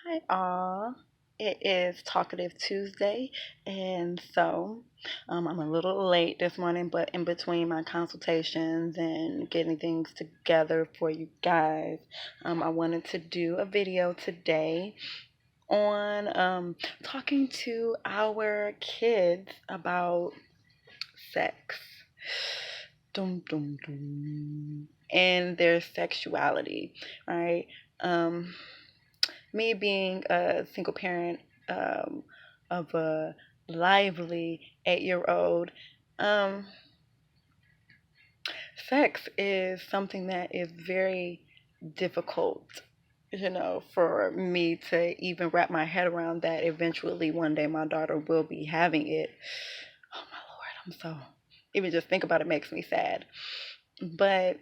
Hi, all. It is Talkative Tuesday, and I'm a little late this morning, but in between my consultations and getting things together for you guys, I wanted to do a video today on talking to our kids about sex. Dum, dum, dum. And their sexuality, right? Um, Me being a single parent um, of a lively 8-year old, um, sex is something that is very difficult, for me to even wrap my head around that eventually one day my daughter will be having it. Oh my Lord, even just think about it makes me sad. But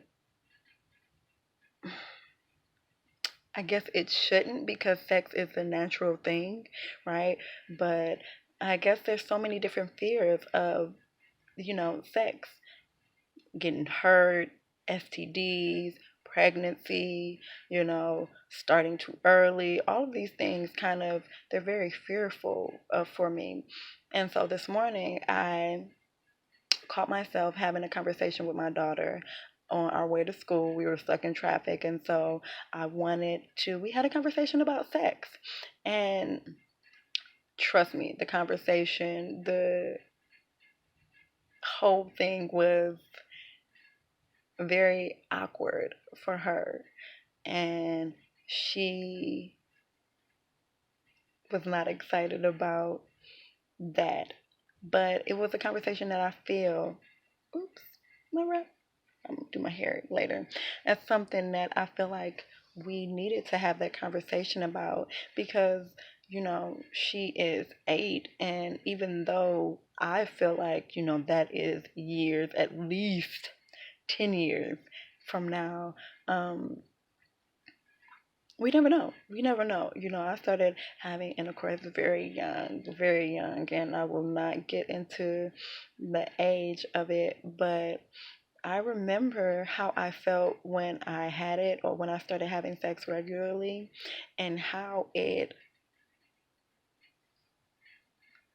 I guess it shouldn't because sex is a natural thing, right? But I guess there's so many different fears of, sex, getting hurt, STDs, pregnancy, starting too early. All of these things they're very fearful for me. And so this morning I caught myself having a conversation with my daughter on our way to school. We were stuck in traffic, and so we had a conversation about sex. And trust me, the whole thing was very awkward for her. And she was not excited about that. But it was a conversation that I feel, oops, am I right? I'm gonna do my hair later. That's something that I feel like we needed to have that conversation about because, she is 8, and even though I feel like, that is years, at least 10 years from now, um, we never know. We never know. I started having intercourse very young, and I will not get into the age of it, but I remember how I felt when I had it or when I started having sex regularly and how it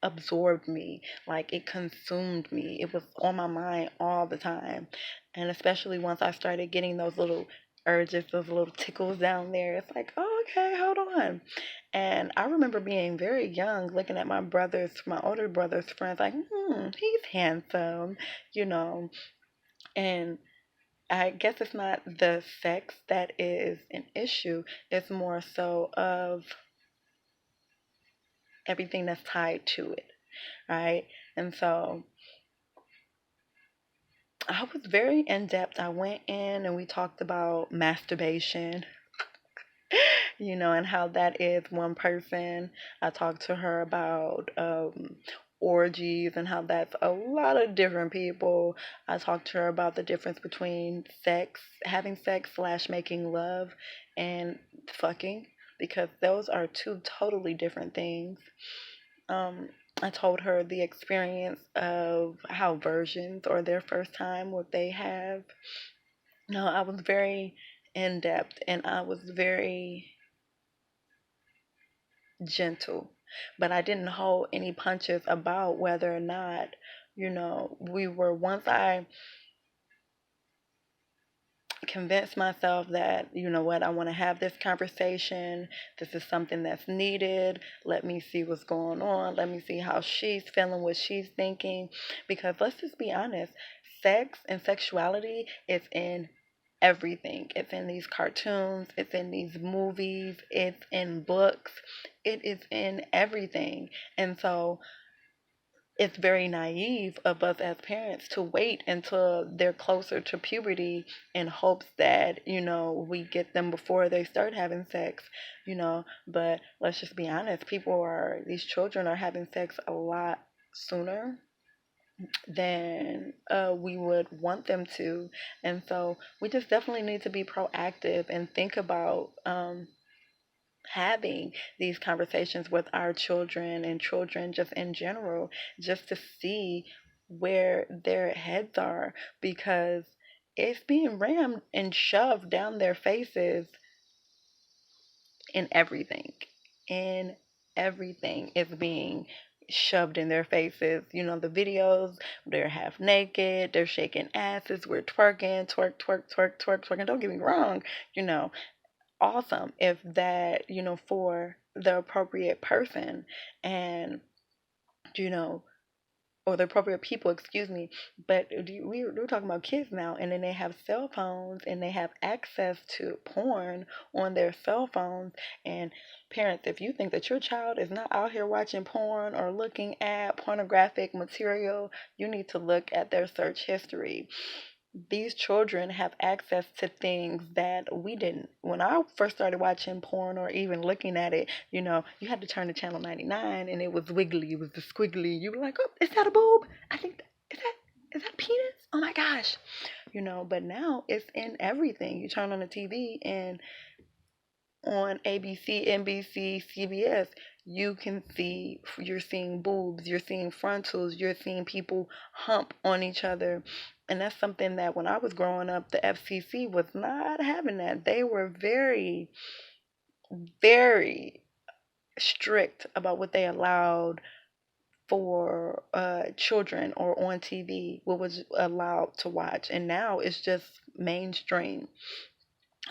absorbed me, like it consumed me. It was on my mind all the time. And especially once I started getting those little urges, those little tickles down there, it's like, oh, okay, hold on. And I remember being very young, looking at my older brother's friends, like, he's handsome, you know. And I guess it's not the sex that is an issue. It's more so of everything that's tied to it, right? And so I was very in depth. I went in and we talked about masturbation, and how that is one person. I talked to her about orgies and how that's a lot of different people. I talked to her about the difference between having sex slash making love, and fucking, because those are two totally different things. Um, I told her the experience of how virgins or their first time, what they have. No, I was very in depth and I was very gentle, but I didn't hold any punches about whether or not, once I convinced myself that, I want to have this conversation, this is something that's needed, let me see what's going on, let me see how she's feeling, what she's thinking, because let's just be honest, sex and sexuality is in everything. It's in these cartoons, it's in these movies, it's in books, it is in everything. And so it's very naive of us as parents to wait until they're closer to puberty in hopes that, we get them before they start having sex, But let's just be honest, these children are having sex a lot sooner than we would want them to. And so we just definitely need to be proactive and think about having these conversations with our children and children just in general, just to see where their heads are, because it's being rammed and shoved down their faces in everything. in everything is being shoved in their faces. The videos, they're half naked, they're shaking asses, we're twerking, twerk, twerk, twerk, twerk, twerking. Don't get me wrong, you know, awesome if that, for the appropriate person and, you know, or the appropriate people, excuse me. But we're talking about kids now, and then they have cell phones and they have access to porn on their cell phones. And parents, if you think that your child is not out here watching porn or looking at pornographic material, you need to look at their search history. These children have access to things that we didn't. When I first started watching porn or even looking at it, you had to turn to channel 99 and it was wiggly, it was the squiggly. You were like, oh, is that a boob? I think, is that penis? Oh my gosh. But now it's in everything. You turn on the TV and on ABC, NBC, CBS, you're seeing boobs, you're seeing frontals, you're seeing people hump on each other. And that's something that when I was growing up, the FCC was not having that. They were very, very strict about what they allowed for children or on TV, what was allowed to watch. And now it's just mainstream.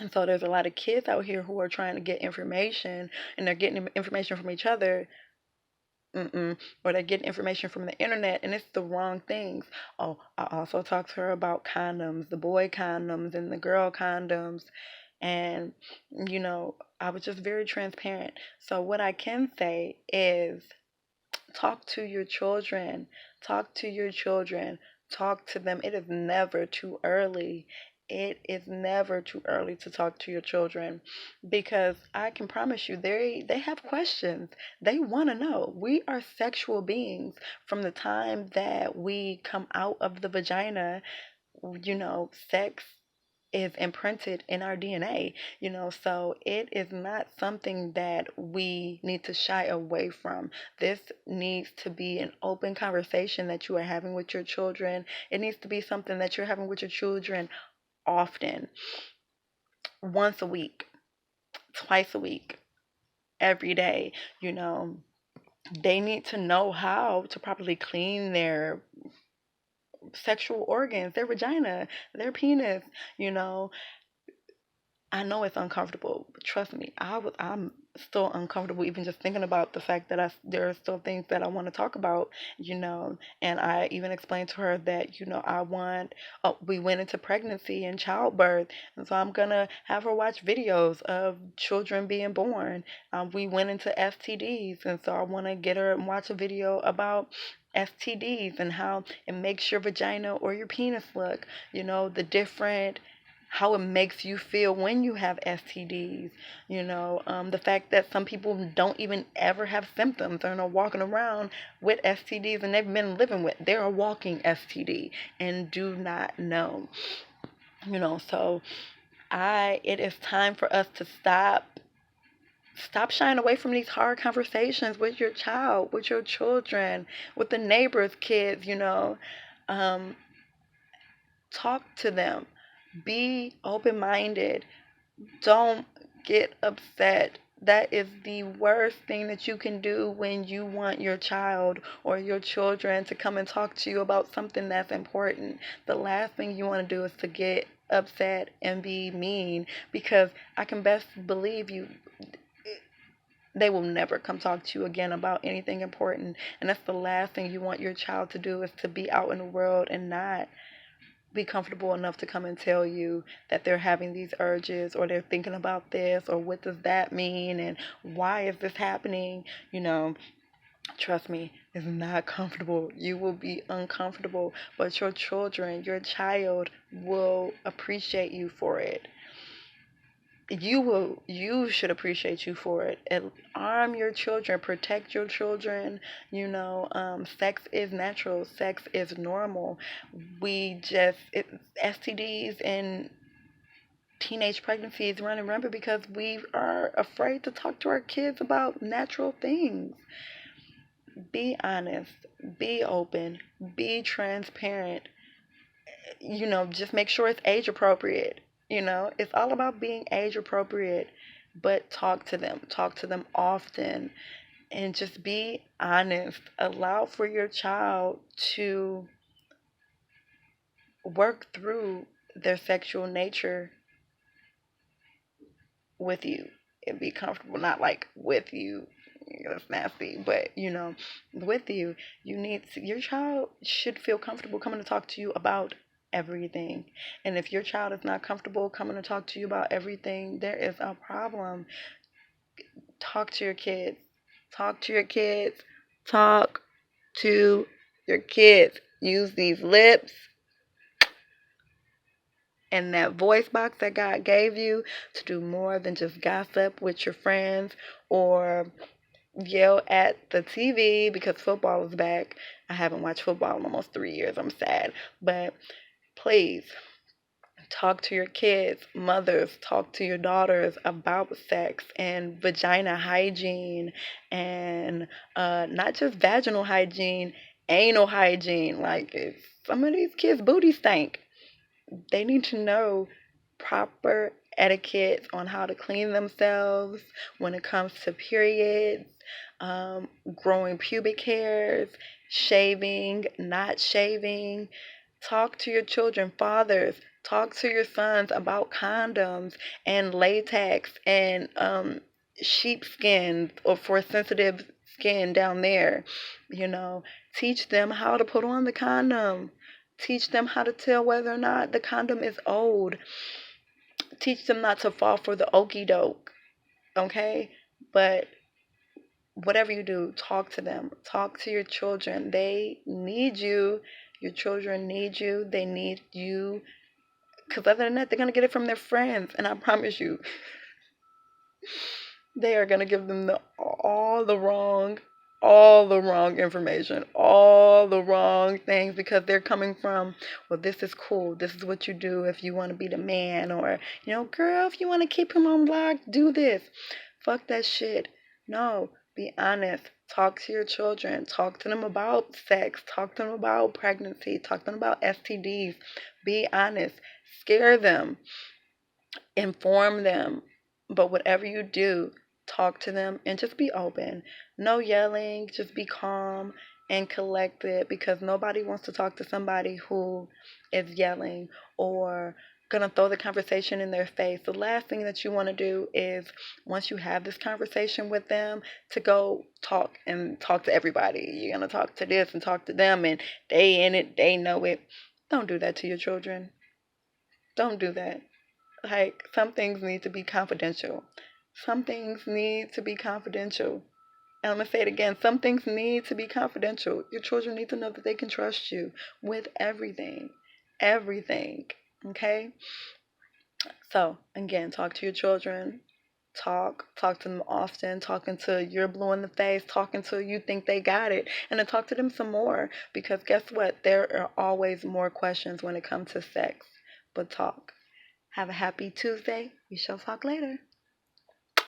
And so there's a lot of kids out here who are trying to get information and they're getting information from each other, or they're getting information from the internet and it's the wrong things. Oh, I also talked to her about condoms, the boy condoms and the girl condoms. And, I was just very transparent. So what I can say is talk to your children. Talk to your children. Talk to them. It is never too early. It is never too early to talk to your children because I can promise you they have questions. They want to know. We are sexual beings from the time that we come out of the vagina. Sex is imprinted in our DNA, so it is not something that we need to shy away from. This needs to be an open conversation that you are having with your children. It needs to be something that you're having with your children often, once a week, twice a week, every day. They need to know how to properly clean their sexual organs, their vagina, their penis, you know, I know it's uncomfortable, but trust me, I'm still uncomfortable even just thinking about the fact that there are still things that I want to talk about, and I even explained to her that, we went into pregnancy and childbirth, and so I'm gonna have her watch videos of children being born. We went into STDs, and so I want to get her and watch a video about STDs and how it makes your vagina or your penis look, the different how it makes you feel when you have STDs. The fact that some people don't even ever have symptoms. They're not walking around with STDs and they've been living with. They're a walking STD and do not know. So it is time for us to stop shying away from these hard conversations with your child, with your children, with the neighbors' kids. Talk to them. Be open-minded. Don't get upset. That is the worst thing that you can do when you want your child or your children to come and talk to you about something that's important. The last thing you want to do is to get upset and be mean, because I can best believe they will never come talk to you again about anything important. And that's the last thing you want your child to do, is to be out in the world and not be comfortable enough to come and tell you that they're having these urges or they're thinking about this or what does that mean and why is this happening. Trust me, it's not comfortable. You will be uncomfortable, but your children, your child will appreciate you for it. You should appreciate you for it. And arm your children, protect your children. Sex is natural, sex is normal. STDs and teenage pregnancies running rampant because we are afraid to talk to our kids about natural things. Be honest, be open, be transparent. Just make sure it's age appropriate. It's all about being age appropriate. but talk to them often, and just be honest. Allow for your child to work through their sexual nature with you and be comfortable. Not like with you, that's nasty, but with you. Your child should feel comfortable coming to talk to you about everything. And if your child is not comfortable coming to talk to you about everything, there is a problem. Talk to your kids. Talk to your kids. Talk to your kids. Use these lips and that voice box that God gave you to do more than just gossip with your friends or yell at the TV because football is back. I haven't watched football in almost 3 years. I'm sad. But please talk to your kids. Mothers, talk to your daughters about sex and vagina hygiene and not just vaginal hygiene, anal hygiene. Like, some of these kids' booty stink. They need to know proper etiquette on how to clean themselves when it comes to periods, growing pubic hairs, shaving, not shaving. Talk to your children, fathers. Talk to your sons about condoms and latex and sheepskin or for sensitive skin down there. Teach them how to put on the condom. Teach them how to tell whether or not the condom is old. Teach them not to fall for the okey doke, okay? But whatever you do, talk to them. Talk to your children. They need you. Your children need you. They need you. Because other than that, they're going to get it from their friends. And I promise you, they are going to give them all the wrong information, all the wrong things because they're coming from, well, this is cool. This is what you do if you want to be the man, or, girl, if you want to keep him on lock, do this. Fuck that shit. No, be honest. Talk to your children. Talk to them about sex. Talk to them about pregnancy. Talk to them about STDs. Be honest. Scare them. Inform them. But whatever you do, talk to them and just be open. No yelling, just be calm and collected because nobody wants to talk to somebody who is yelling or gonna throw the conversation in their face. The last thing that you want to do is, once you have this conversation with them, to go talk to everybody. You're gonna talk to this and talk to them, and they in it, they know it. Don't do that to your children. Don't do that. Like, some things need to be confidential. Some things need to be confidential. And I'm going to say it again. Some things need to be confidential. Your children need to know that they can trust you with everything. Everything. Okay? So, again, talk to your children. Talk to them often, talk until you're blue in the face, talk until you think they got it, and then talk to them some more, because guess what? There are always more questions when it comes to sex. But talk. Have a happy Tuesday. We shall talk later.